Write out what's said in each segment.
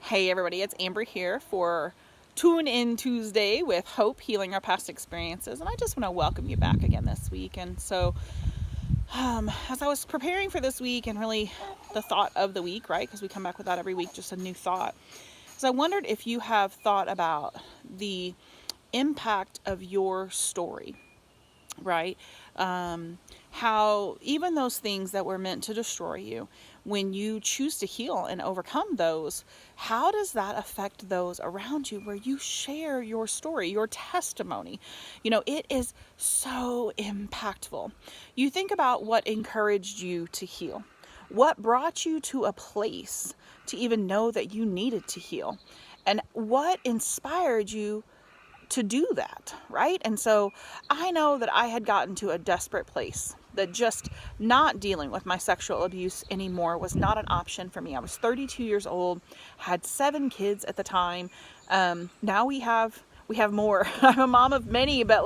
Hey everybody, it's Amber here for Tune In Tuesday with Hope, Healing Our Past Experiences. And I just want to welcome you back again this week. And so, as I was preparing for this week and really the thought of the week, right? Because we come back with that every week, just a new thought. So I wondered if you have thought about the impact of your story, right? How even those things that were meant to destroy you, when you choose to heal and overcome those, how does that affect those around you where you share your story, your testimony? It is so impactful. You think about what encouraged you to heal, what brought you to a place to even know that you needed to heal, and what inspired you to do that, right? And so I know that I had gotten to a desperate place, that just not dealing with my sexual abuse anymore was not an option for me. I was 32 years old, had 7 kids at the time. Now we have more. I'm a mom of many, but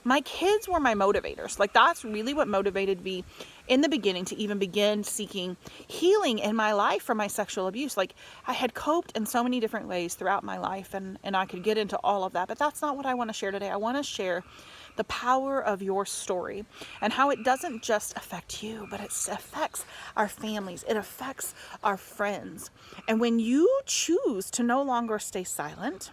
my kids were my motivators. That's really what motivated me in the beginning to even begin seeking healing in my life from my sexual abuse. I had coped in so many different ways throughout my life, and I could get into all of that, but that's not what I want to share today. I want to share the power of your story and how it doesn't just affect you, but it affects our families. It affects our friends. And when you choose to no longer stay silent,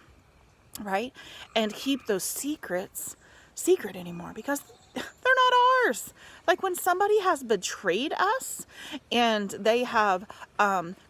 right, and keep those secrets secret anymore, because they're not ours. When somebody has betrayed us and they have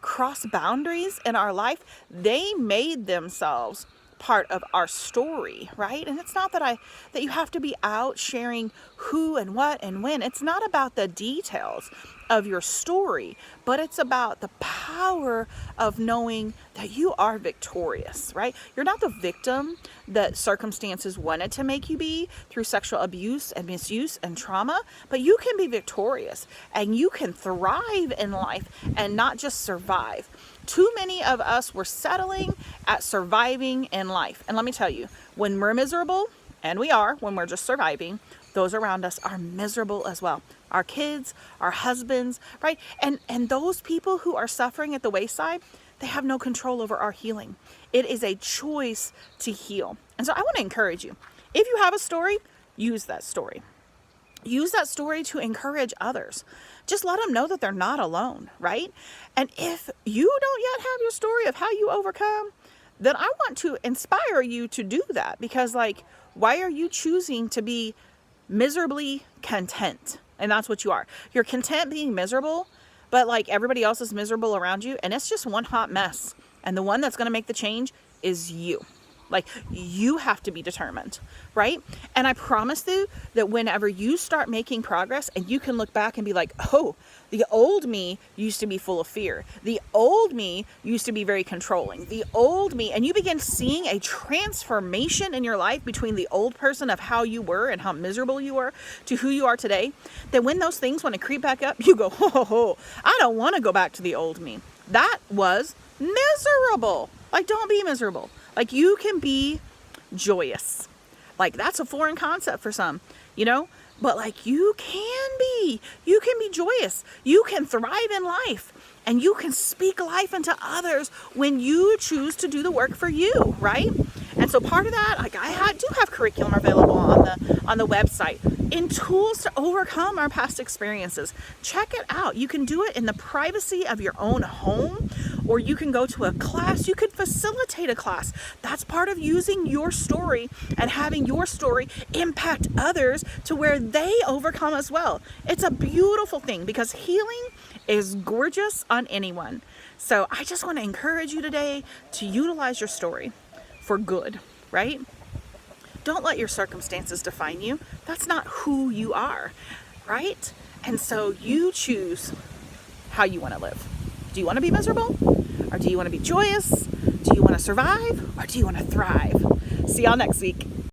crossed boundaries in our life, they made themselves part of our story, right? And it's not that you have to be out sharing who and what and when. It's not about the details of your story, but it's about the power of knowing that you are victorious, right? You're not the victim that circumstances wanted to make you be through sexual abuse and misuse and trauma, but you can be victorious and you can thrive in life and not just survive. Too many of us were settling at surviving in life. And let me tell you, when we're miserable, and we are, when we're just surviving, those around us are miserable as well. Our kids, our husbands, right? And those people who are suffering at the wayside, they have no control over our healing. It is a choice to heal. And so I want to encourage you. If you have a story, use that story. Use that story to encourage others. Just let them know that they're not alone, right? And if you don't yet have your story of how you overcome, then I want to inspire you to do that, because why are you choosing to be miserably content? And that's what you are. You're content being miserable, but everybody else is miserable around you, and it's just one hot mess. And the one that's going to make the change is you. You have to be determined, right? And I promise you that whenever you start making progress and you can look back and be like, oh, the old me used to be full of fear. The old me used to be very controlling. The old me, and you begin seeing a transformation in your life between the old person of how you were and how miserable you were to who you are today, that when those things want to creep back up, you go, oh, I don't want to go back to the old me. That was miserable. Don't be miserable. You can be joyous. That's a foreign concept for some, but you can be joyous. You can thrive in life, and you can speak life into others when you choose to do the work for you, right? And so part of that, I do have curriculum available on the website in tools to overcome our past experiences. Check it out. You can do it in the privacy of your own home, or you can go to a class. You could facilitate a class. That's part of using your story and having your story impact others to where they overcome as well. It's a beautiful thing, because healing is gorgeous on anyone. So I just want to encourage you today to utilize your story for good, right? Don't let your circumstances define you. That's not who you are, right? And so you choose how you want to live. Do you want to be miserable? Or do you want to be joyous? Do you want to survive? Or do you want to thrive? See y'all next week.